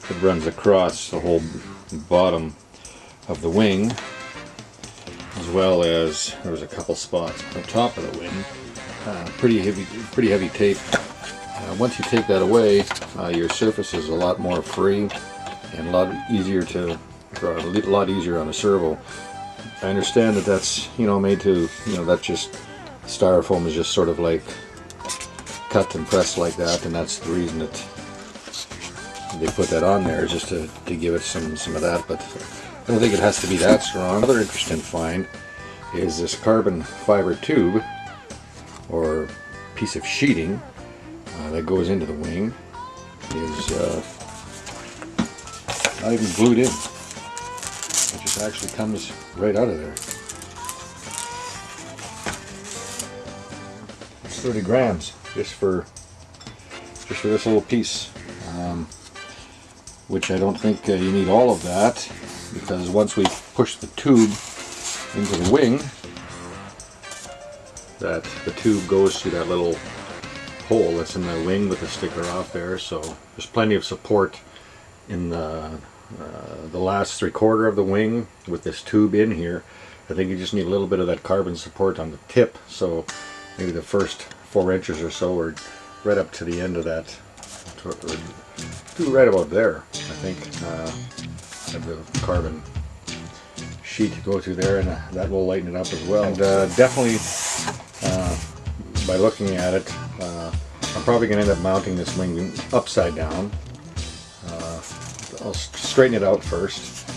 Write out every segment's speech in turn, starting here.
It runs across the whole bottom of the wing, as well as there's a couple spots on top of the wing. Pretty heavy tape. Once you take that away, your surface is a lot more free and a lot easier to draw, a lot easier on a servo. I understand that that's, you know, made to, you know, that's just styrofoam is just sort of like cut and pressed like that, and that's the reason that they put that on there, is just to give it some of that. But I don't think it has to be that strong. Another interesting find is this carbon fiber tube or piece of sheeting that goes into the wing is not even glued in. It just actually comes right out of there. It's 30 grams just for this little piece, which I don't think you need all of that, because once we push the tube into the wing, that the tube goes through that little hole that's in the wing with the sticker off there, so there's plenty of support in the last 3/4 of the wing with this tube in here. I think you just need a little bit of that carbon support on the tip, so maybe the first 4 inches or so, or right up to the end of that, right about there, I think, have the carbon sheet to go through there, and that will lighten it up as well. And definitely, by looking at it, I'm probably going to end up mounting this wing upside down. I'll straighten it out first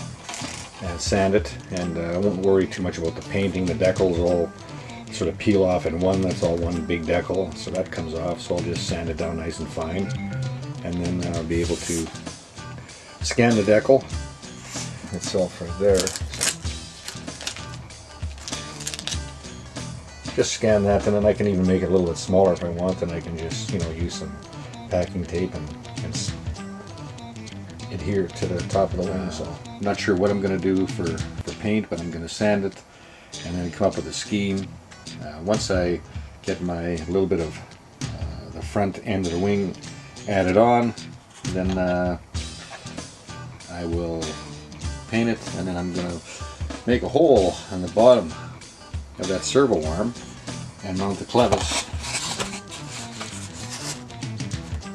and sand it, and I won't worry too much about the painting. The decals all sort of peel off in one. That's all one big decal, so that comes off. So I'll just sand it down nice and fine, and then I'll be able to scan the decal itself right there. Just scan that, and then I can even make it a little bit smaller if I want, and I can just, you know, use some packing tape and adhere to the top of the wing. So I'm not sure what I'm going to do for paint, but I'm going to sand it and then come up with a scheme. Once I get my little bit of the front end of the wing added on, then I will paint it, and then I'm going to make a hole on the bottom of that servo arm and mount the clevis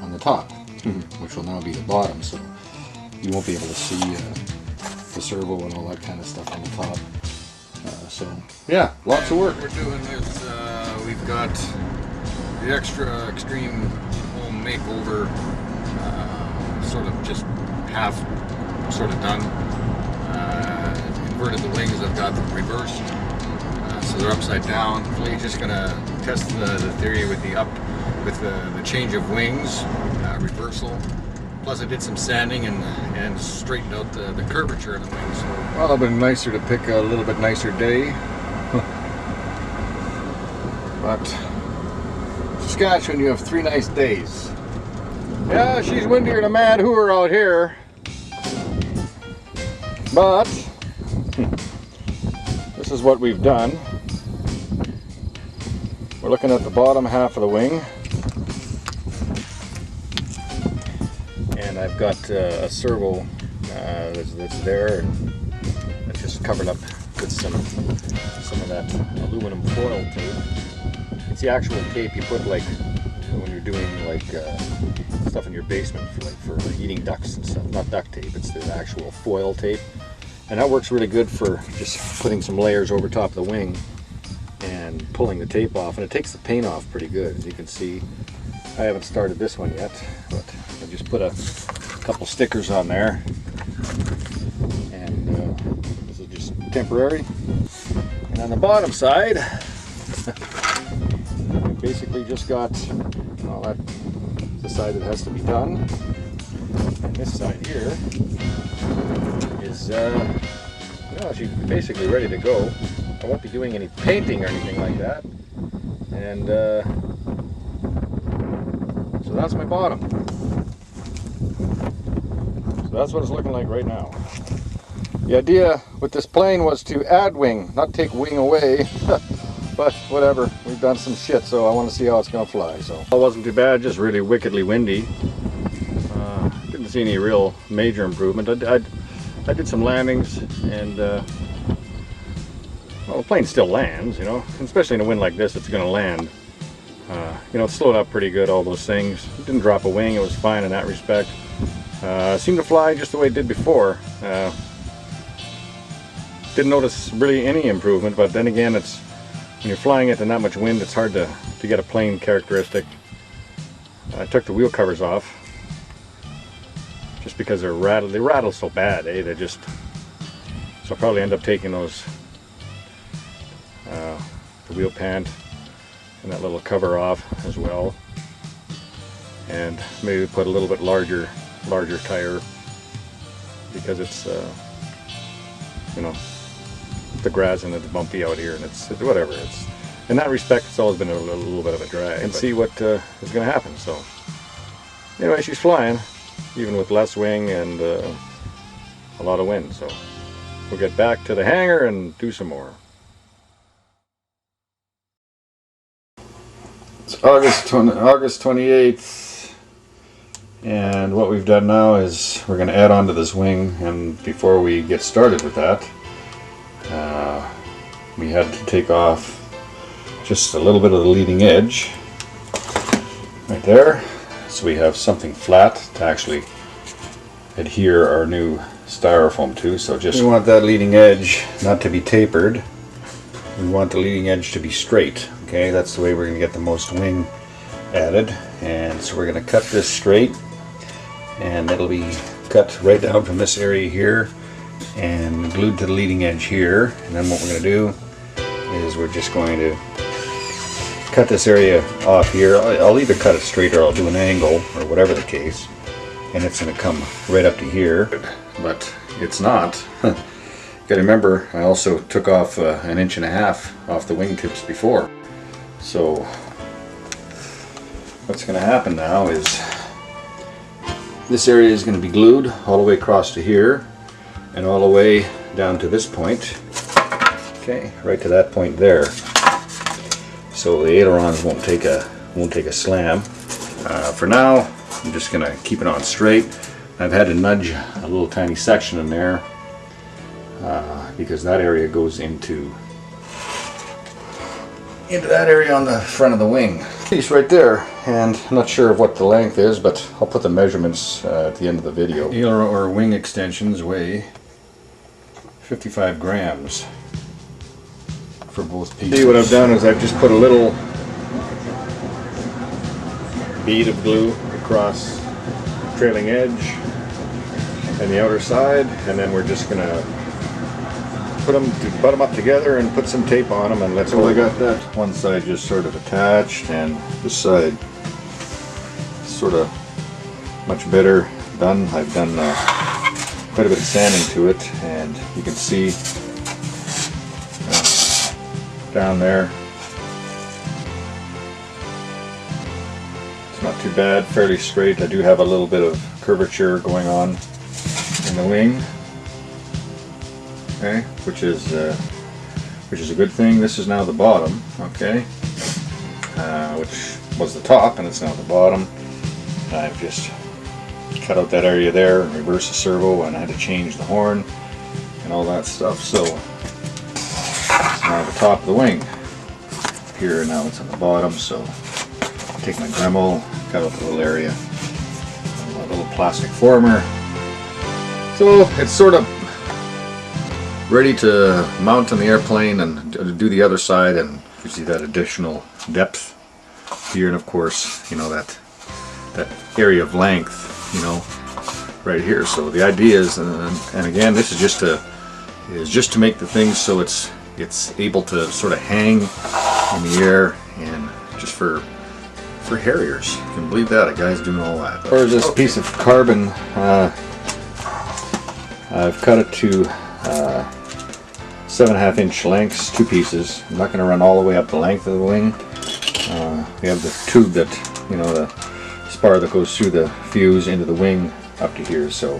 on the top, which will now be the bottom, so you won't be able to see the servo and all that kind of stuff on the top. So yeah, lots of work. What we're doing is we've got the extra extreme home makeover, sort of just half sort of done. Inverted the wings, I've got them reversed, so they're upside down. We're just gonna test the theory with the change of wings, reversal. Plus I did some sanding and straightened out the curvature of the wings. So. Well, it'd been nicer to pick a little bit nicer day. But Saskatchewan, you have 3 nice days. Yeah, she's windier than a mad hooer out here. But this is what we've done. We're looking at the bottom half of the wing. And I've got a servo that's there, and it's just covered up with some of that aluminum foil tape. It's the actual tape you put, like when you're doing like stuff in your basement for heating ducts and stuff. Not duct tape, it's the actual foil tape, and that works really good for just putting some layers over top of the wing and pulling the tape off, and it takes the paint off pretty good. As you can see, I haven't started this one yet, but I just put a couple stickers on there, and this is just temporary. And on the bottom side, we basically just got, well, that's the side that has to be done, and this side here is, well, she's basically ready to go. I won't be doing any painting or anything like that, and so that's my bottom. So that's what it's looking like right now. The idea with this plane was to add wing, not take wing away. But whatever, we've done some shit, so I want to see how it's going to fly. So it wasn't too bad, just really wickedly windy. Didn't see any real major improvement. I did some landings, and well, the plane still lands, you know, especially in a wind like this, it's going to land. You know, it slowed up pretty good, all those things. It didn't drop a wing, it was fine in that respect. Seemed to fly just the way it did before. Didn't notice really any improvement, but then again, it's when you're flying it in that much wind, it's hard to get a plane characteristic. I took the wheel covers off just because they rattle so bad, eh? They just, so I'll probably end up taking those the wheel pant and that little cover off as well, and maybe put a little bit larger tire, because it's you know, the grass and it's bumpy out here, and it's whatever. It's in that respect, it's always been a little bit of a drag. And see what is going to happen. So anyway, she's flying even with less wing and a lot of wind. So we'll get back to the hangar and do some more. It's August 28th, and what we've done now is we're going to add on to this wing. And before we get started with that, we had to take off just a little bit of the leading edge right there, so we have something flat to actually adhere our new styrofoam to. So just, we want that leading edge not to be tapered. We want the leading edge to be straight. Okay, that's the way we're going to get the most wing added. And so we're going to cut this straight, and it'll be cut right down from this area here and glued to the leading edge here. And then what we're going to do is we're just going to cut this area off here. I'll either cut it straight or I'll do an angle, or whatever the case, and it's going to come right up to here. But it's not. You gotta remember, I also took off 1.5 inches off the wing tips before. So what's going to happen now is this area is going to be glued all the way across to here and all the way down to this point. Okay, right to that point there. So the ailerons won't take a slam. For now, I'm just going to keep it on straight. I've had to nudge a little tiny section in there because that area goes into that area on the front of the wing. Piece right there, and I'm not sure of what the length is, but I'll put the measurements at the end of the video. Aileron or wing extensions weigh 55 grams for both pieces. See, what I've done is I've just put a little bead of glue across the trailing edge and the outer side, and then we're just gonna butt them up together and put some tape on them, and let's go. I got that one side just sort of attached, and this side sort of much better done. I've done quite a bit of sanding to it, and you can see down there it's not too bad, fairly straight. I do have a little bit of curvature going on in the wing. Okay, which is a good thing. This is now the bottom, okay, which was the top, and it's now the bottom. I've just cut out that area there and reverse the servo, and I had to change the horn and all that stuff. So it's now the top of the wing. Here now it's on the bottom, so I'll take my Dremel, cut out the little area, a little plastic former. So it's sort of ready to mount on the airplane and do the other side, and you see that additional depth here, and of course, you know, that area of length, you know, right here. So the idea is, and again, this is just to make the thing so it's able to sort of hang in the air, and just for Harriers. You can believe that, a guy's doing all that. There's this piece of carbon. I've cut it to 7.5 inch lengths, 2 pieces. I'm not going to run all the way up the length of the wing. We have the tube that, you know, the spar that goes through the fuse into the wing up to here. So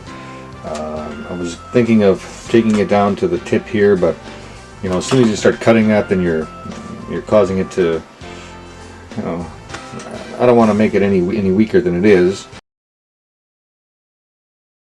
I was thinking of taking it down to the tip here, but you know, as soon as you start cutting that, then you're causing it to, you know, I don't want to make it any weaker than it is.